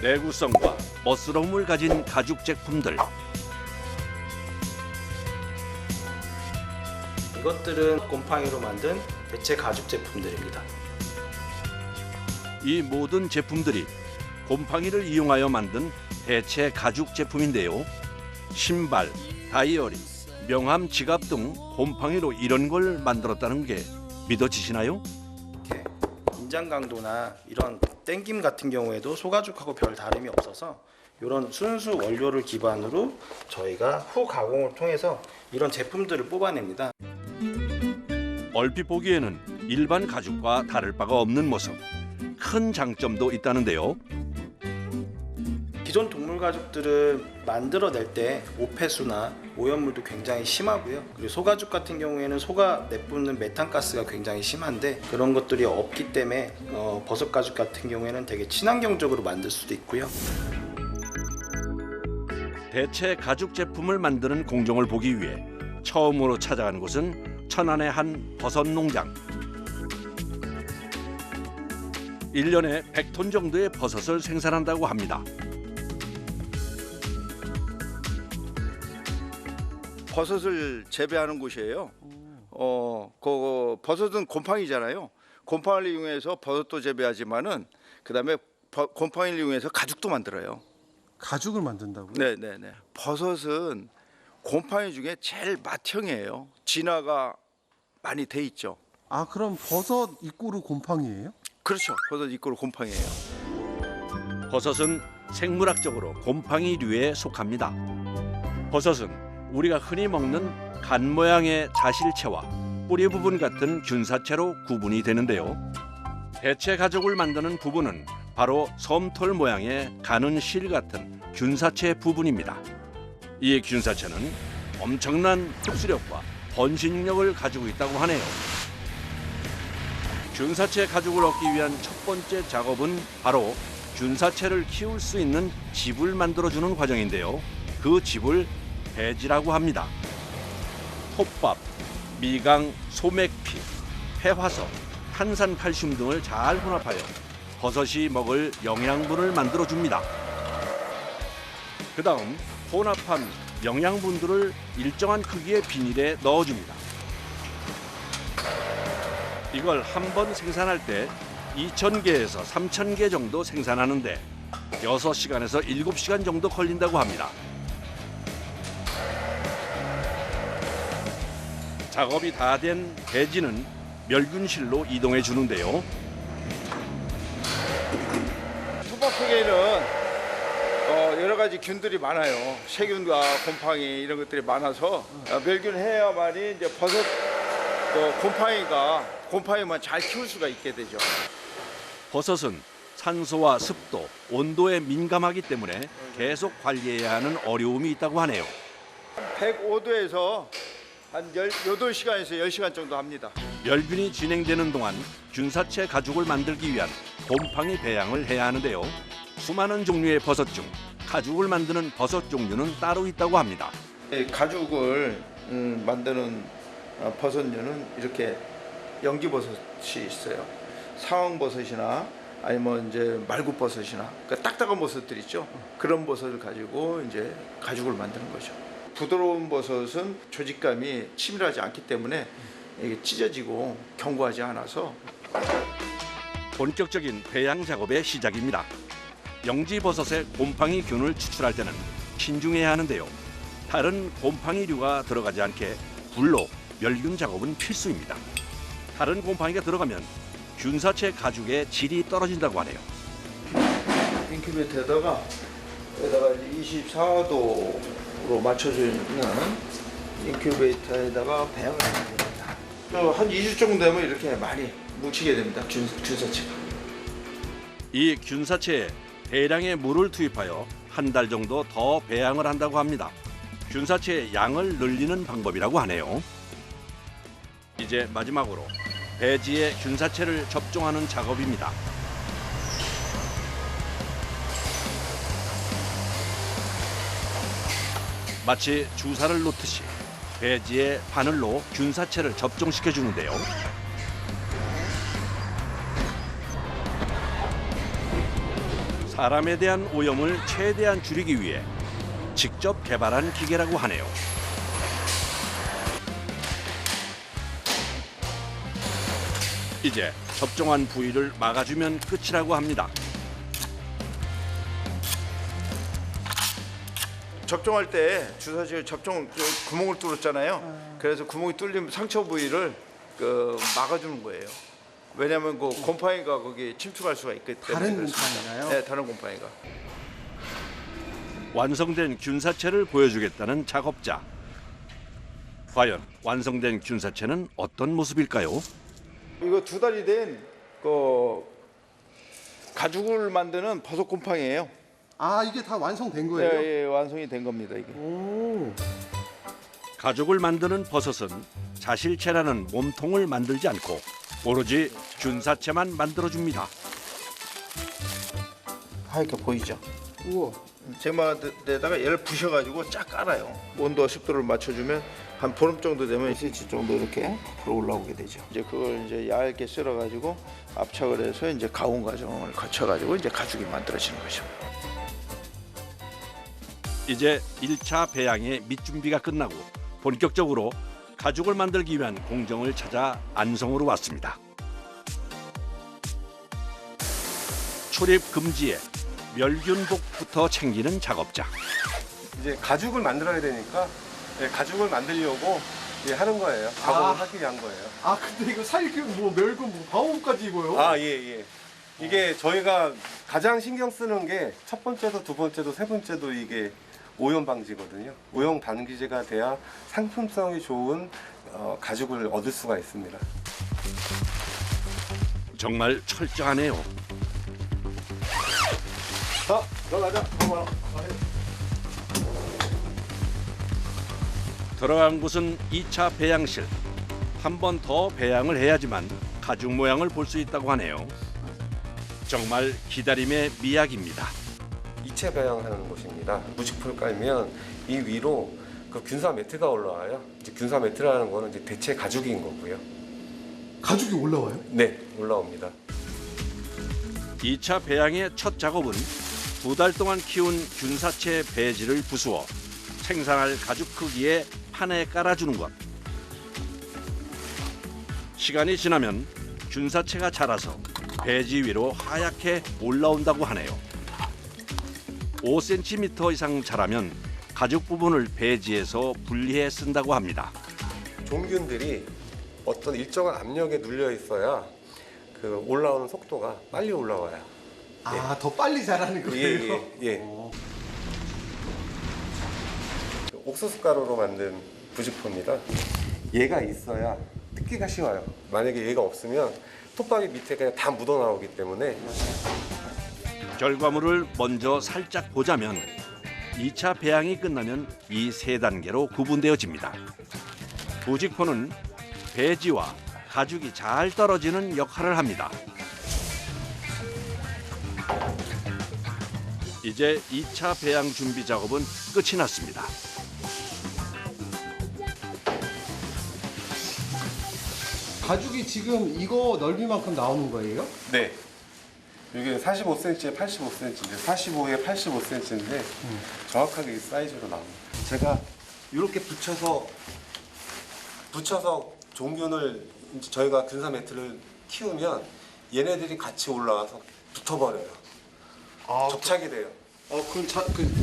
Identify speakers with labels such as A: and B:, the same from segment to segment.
A: 내구성과 멋스러움을 가진 가죽 제품들.
B: 이것들은 곰팡이로 만든 대체 가죽 제품들입니다.
A: 이 모든 제품들이 곰팡이를 이용하여 만든 대체 가죽 제품인데요. 신발, 다이어리, 명함, 지갑 등 곰팡이로 이런 걸 만들었다는 게 믿어지시나요?
B: 이렇게 인장 강도나 이런 땡김 같은 경우에도 소가죽하고 별 다름이 없어서 이런 순수 원료를 기반으로 저희가 후 가공을 통해서 이런 제품들을 뽑아냅니다.
A: 얼핏 보기에는 일반 가죽과 다를 바가 없는 모습. 큰 장점도 있다는데요.
B: 기존 동물 가죽들을 만들어낼 때 오폐수나 오염물도 굉장히 심하고요. 그리고 소가죽 같은 경우에는 소가 내뿜는 메탄가스가 굉장히 심한데 그런 것들이 없기 때문에 버섯 가죽 같은 경우에는 되게 친환경적으로 만들 수도 있고요.
A: 대체 가죽 제품을 만드는 공정을 보기 위해 처음으로 찾아간 곳은 천안의 한 버섯 농장. 1년에 100톤 정도의 버섯을 생산한다고 합니다.
C: 버섯을 재배하는 곳이에요. 그 버섯은 곰팡이잖아요. 곰팡이를 이용해서 버섯도 재배하지만은 그다음에 곰팡이를 이용해서 가죽도 만들어요.
D: 가죽을 만든다고요?
C: 네네네. 버섯은 곰팡이 중에 제일 맏형이에요. 진화가 많이 돼 있죠.
D: 아, 그럼 버섯 입구로 곰팡이예요?
C: 그렇죠. 버섯 입구로 곰팡이에요.
A: 버섯은 생물학적으로 곰팡이류에 속합니다. 버섯은 우리가 흔히 먹는 간 모양의 자실체와 뿌리 부분 같은 균사체로 구분이 되는데요. 대체 가죽을 만드는 부분은 바로 솜털 모양의 가는 실 같은 균사체 부분입니다. 이 균사체는 엄청난 흡수력과 번식력을 가지고 있다고 하네요. 균사체 가죽을 얻기 위한 첫 번째 작업은 바로 균사체를 키울 수 있는 집을 만들어주는 과정인데요. 그 집을 배지라고 합니다. 톱밥, 미강, 소맥피, 폐화석, 탄산칼슘 등을 잘 혼합하여 버섯이 먹을 영양분을 만들어줍니다. 그 다음 혼합한 영양분들을 일정한 크기의 비닐에 넣어줍니다. 이걸 한 번 생산할 때 2,000개에서 3,000개 정도 생산하는데 6시간에서 7시간 정도 걸린다고 합니다. 작업이 다 된 배지는 멸균실로 이동해 주는데요.
C: 톱밥 속에는 여러 가지 균들이 많아요. 세균과 곰팡이 이런 것들이 많아서 멸균해야만이 이제 버섯 곰팡이만 잘 키울 수가 있게 되죠.
A: 버섯은 산소와 습도, 온도에 민감하기 때문에 계속 관리해야 하는 어려움이 있다고 하네요.
C: 105도에서 한 8시간에서 10시간 정도 합니다.
A: 멸균이 진행되는 동안 균사체 가죽을 만들기 위한 곰팡이 배양을 해야 하는데요. 수많은 종류의 버섯 중 가죽을 만드는 버섯 종류는 따로 있다고 합니다.
C: 가죽을 만드는 버섯류는 이렇게 연기버섯이 있어요. 상황버섯이나 아니면 이제 말굽버섯이나 그러니까 딱딱한 버섯들 있죠. 그런 버섯을 가지고 이제 가죽을 만드는 거죠. 부드러운 버섯은 조직감이 치밀하지 않기 때문에 이게 찢어지고 견고하지 않아서
A: 본격적인 배양 작업의 시작입니다. 영지버섯의 곰팡이균을 추출할 때는 신중해야 하는데요. 다른 곰팡이류가 들어가지 않게 불로 멸균 작업은 필수입니다. 다른 곰팡이가 들어가면 균사체 가죽의 질이 떨어진다고 하네요.
C: 인큐베이터에다가 여기다가 24도로 맞춰져 있는 인큐베이터에다가 배양을 하면 됩니다. 한 2주 정도 되면 이렇게 많이 뭉치게 됩니다. 균사체가.
A: 이 균사체에 대량의 물을 투입하여 한 달 정도 더 배양을 한다고 합니다. 균사체의 양을 늘리는 방법이라고 하네요. 이제 마지막으로 배지에 균사체를 접종하는 작업입니다. 마치 주사를 놓듯이 배지에 바늘로 균사체를 접종시켜 주는데요. 사람에 대한 오염을 최대한 줄이기 위해 직접 개발한 기계라고 하네요. 이제 접종한 부위를 막아주면 끝이라고 합니다.
C: 접종할 때 주사실 접종 구멍을 뚫었잖아요. 그래서 구멍이 뚫린 상처 부위를 막아주는 거예요. 왜냐하면 그 곰팡이가 거기 침투할 수가 있기 때문에.
D: 다른
C: 그렇습니다.
D: 곰팡이가요?
C: 네, 다른 곰팡이가.
A: 완성된 균사체를 보여주겠다는 작업자. 과연 완성된 균사체는 어떤 모습일까요?
C: 이거 2달이 된 그 가죽을 만드는 버섯 곰팡이에요.
D: 아, 이게 다 완성된 거예요?
C: 예, 예, 완성이 된 겁니다 이게.
D: 오.
A: 가죽을 만드는 버섯은 자실체라는 몸통을 만들지 않고 오로지 균사체만 만들어줍니다.
C: 하얗게 보이죠?
D: 우와.
C: 제마에다가 얘를 부셔가지고 쫙 깔아요. 온도와 습도를 맞춰주면 한 보름 정도 되면 1cm 정도 이렇게 불어 올라오게 되죠. 이제 그걸 이제 얇게 썰어가지고 압착을 해서 이제 가공 과정을 거쳐가지고 이제 가죽이 만들어지는 거죠.
A: 이제 1차 배양의 밑준비가 끝나고 본격적으로 가죽을 만들기 위한 공정을 찾아 안성으로 왔습니다. 출입 금지에 멸균복부터 챙기는 작업자.
E: 이제 가죽을 만들어야 되니까 가죽을 만들려고 하는 거예요. 작업을 하기 위한 거예요.
D: 아, 근데 이거 살균, 멸균, 방어까지 입어요?
E: 아, 예. 이게 저희가 가장 신경 쓰는 게 첫 번째도 두 번째도 세 번째도 이게 오염 방지거든요. 오염 방지제가 돼야 상품성이 좋은 가죽을 얻을 수가 있습니다.
A: 정말 철저하네요.
E: 자, 들어가자.
A: 들어간 곳은 2차 배양실. 한 번 더 배양을 해야지만 가죽 모양을 볼 수 있다고 하네요. 정말 기다림의 미학입니다.
E: 이체 배양하는 곳입니다. 무직풀 깔면 이 위로 그 균사 매트가 올라와요. 이제 균사 매트라는 거는 이제 대체 가죽인 거고요.
D: 가죽이 올라와요?
E: 네, 올라옵니다.
A: 2차 배양의 첫 작업은 2달 동안 키운 균사체 배지를 부수어 생산할 가죽 크기의 판에 깔아주는 것. 시간이 지나면 균사체가 자라서 배지 위로 하얗게 올라온다고 하네요. 5cm 이상 자라면 가죽 부분을 배지에서 분리해 쓴다고 합니다.
E: 종균들이 어떤 일정한 압력에 눌려 있어야 그 올라오는 속도가 빨리 올라와요.
D: 아, 더 빨리 자라는 거예요?
E: 예. 옥수수 가루로 만든 부직포입니다. 얘가 있어야 뜯기가 쉬워요. 만약에 얘가 없으면 톱밥이 밑에 그냥 다 묻어 나오기 때문에.
A: 결과물을 먼저 살짝 보자면 2차 배양이 끝나면 이 세 단계로 구분되어집니다. 부직포는 배지와 가죽이 잘 떨어지는 역할을 합니다. 이제 2차 배양 준비 작업은 끝이 났습니다.
D: 가죽이 지금 이거 넓이만큼 나오는 거예요?
E: 네. 이게 45cm에 85cm인데 45에 85cm인데 정확하게 이 사이즈로 나옵니다. 제가 이렇게 붙여서 종균을 이제 저희가 균사 매트를 키우면 얘네들이 같이 올라와서 붙어버려요. 접착이 돼요.
D: 그럼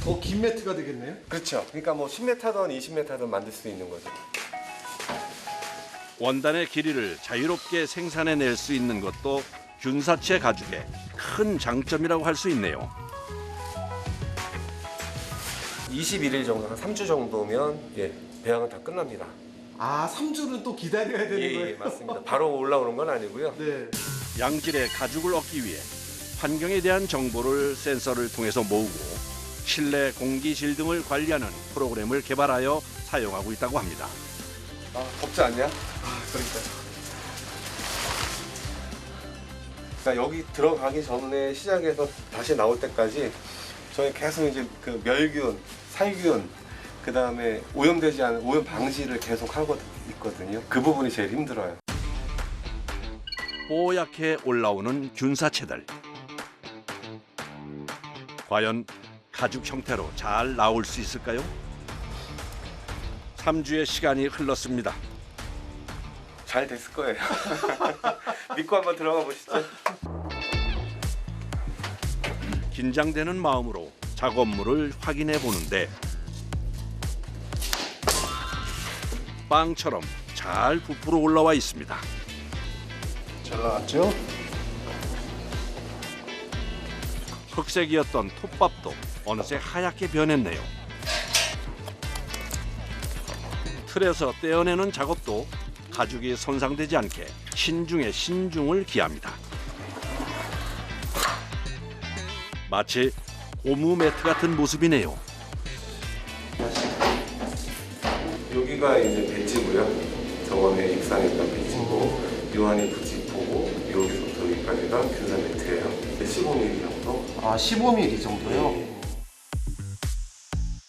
D: 더 긴 매트가 되겠네요?
E: 그렇죠. 그러니까 뭐 10m든 20m든 만들 수 있는 거죠.
A: 원단의 길이를 자유롭게 생산해낼 수 있는 것도 균사체 가죽의 큰 장점이라고 할 수 있네요.
E: 21일 정도, 한 3주 정도면 배양은 다 끝납니다.
D: 아, 3주는 또 기다려야 되는 거예요?
E: 맞습니다. 바로 올라오는 건 아니고요.
D: 네.
A: 양질의 가죽을 얻기 위해 환경에 대한 정보를 센서를 통해서 모으고 실내 공기질 등을 관리하는 프로그램을 개발하여 사용하고 있다고 합니다.
E: 덥지 않냐? 그러니까 여기 들어가기 전에 시작해서 다시 나올 때까지 저희 계속 이제 그 멸균, 살균, 그 다음에 오염되지 않은 오염 방지를 계속 하고 있거든요. 그 부분이 제일 힘들어요.
A: 뽀얗게 올라오는 균사체들. 과연 가죽 형태로 잘 나올 수 있을까요? 3주의 시간이 흘렀습니다.
E: 잘 됐을 거예요. 믿고 한번 들어가 보시죠.
A: 긴장되는 마음으로 작업물을 확인해 보는데 빵처럼 잘 부풀어 올라와 있습니다.
D: 잘 나왔죠?
A: 흑색이었던 톱밥도 어느새 하얗게 변했네요. 틀에서 떼어내는 작업도 가죽이 손상되지 않게 신중에 신중을 기합니다. 마치 고무 매트 같은 모습이네요.
E: 여기가 이제 배지고요. 저번에 입상했던 배지고, 요 안에 부직포고, 여기서부터 여기까지가 균사 매트예요. 15mm 정도.
D: 아, 15mm 정도요?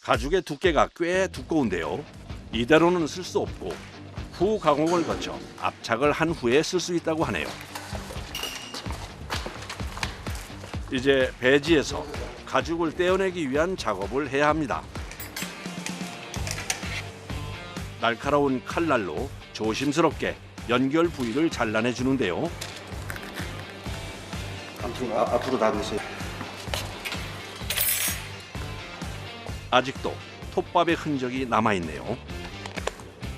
A: 가죽의 두께가 꽤 두꺼운데요. 이대로는 쓸 수 없고 후 가공을 거쳐 압착을 한 후에 쓸 수 있다고 하네요. 이제 배지에서 가죽을 떼어내기 위한 작업을 해야 합니다. 날카로운 칼날로 조심스럽게 연결 부위를 잘라내 주는데요.
C: 앞으로 나누세요.
A: 아직도 톱밥의 흔적이 남아있네요.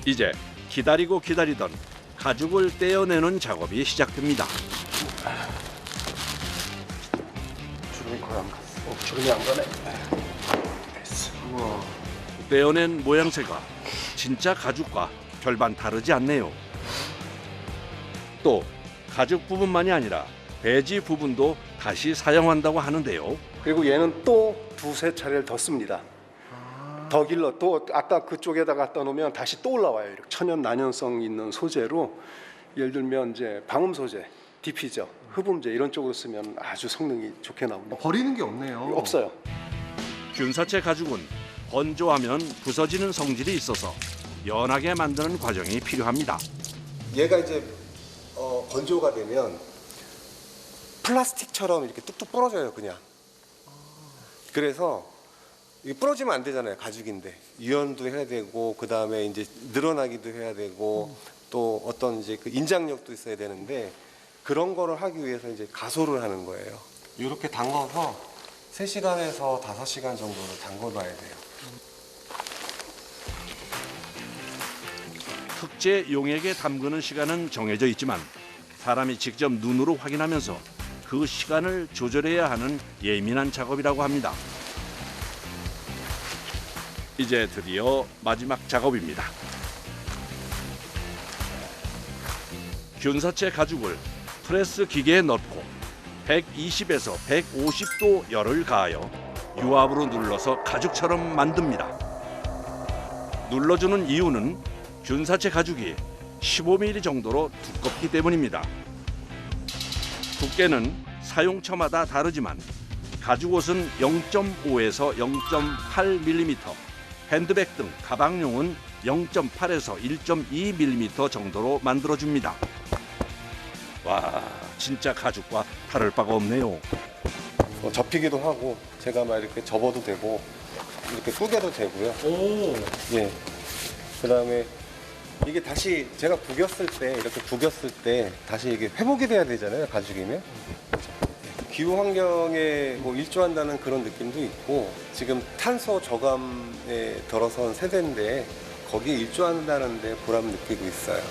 A: 이제 기다리고 기다리던 가죽을 떼어내는 작업이 시작됩니다.
D: 주름이 거의 안 갔어. 주름이 안 가네. 됐어. 우와.
A: 떼어낸 모양새가 진짜 가죽과 별반 다르지 않네요. 또 가죽 부분만이 아니라 배지 부분도 다시 사용한다고 하는데요.
F: 그리고 얘는 또 두세 차례를 더 씁니다. 더 길러 또 아까 그쪽에다 갖다 놓으면 다시 또 올라와요. 이렇게 천연 난연성 있는 소재로 예를 들면 이제 방음 소재, 디피저, 흡음재 이런 쪽으로 쓰면 아주 성능이 좋게 나옵니다.
D: 버리는 게 없네요.
F: 없어요.
A: 균사체 가죽은 건조하면 부서지는 성질이 있어서 연하게 만드는 과정이 필요합니다.
E: 얘가 이제 건조가 되면 플라스틱처럼 이렇게 뚝뚝 부러져요, 그냥. 그래서 이게 부러지면 안 되잖아요, 가죽인데. 유연도 해야 되고, 그 다음에 이제 늘어나기도 해야 되고, 또 어떤 이제 그 인장력도 있어야 되는데, 그런 거를 하기 위해서 이제 가소를 하는 거예요. 이렇게 담궈서 3시간에서 5시간 정도를 담궈놔야 돼요.
A: 특제 용액에 담그는 시간은 정해져 있지만 사람이 직접 눈으로 확인하면서 그 시간을 조절해야 하는 예민한 작업이라고 합니다. 이제 드디어 마지막 작업입니다. 균사체 가죽을 프레스 기계에 넣고 120에서 150도 열을 가하여 유압으로 눌러서 가죽처럼 만듭니다. 눌러주는 이유는 균사체 가죽이 15mm 정도로 두껍기 때문입니다. 두께는 사용처마다 다르지만 가죽옷은 0.5에서 0.8mm, 핸드백 등 가방용은 0.8에서 1.2mm 정도로 만들어줍니다. 와, 진짜 가죽과 다를 바가 없네요.
E: 접히기도 하고 제가 막 이렇게 접어도 되고 이렇게 꾸겨도 되고요.
A: 오,
E: 예. 그다음에 이게 다시 제가 구겼을 때 이렇게 구겼을 때 다시 이게 회복이 돼야 되잖아요, 가죽이면. 기후 환경에 뭐 일조한다는 그런 느낌도 있고 지금 탄소 저감에 들어선 세대인데 거기에 일조한다는데 보람 느끼고 있어요.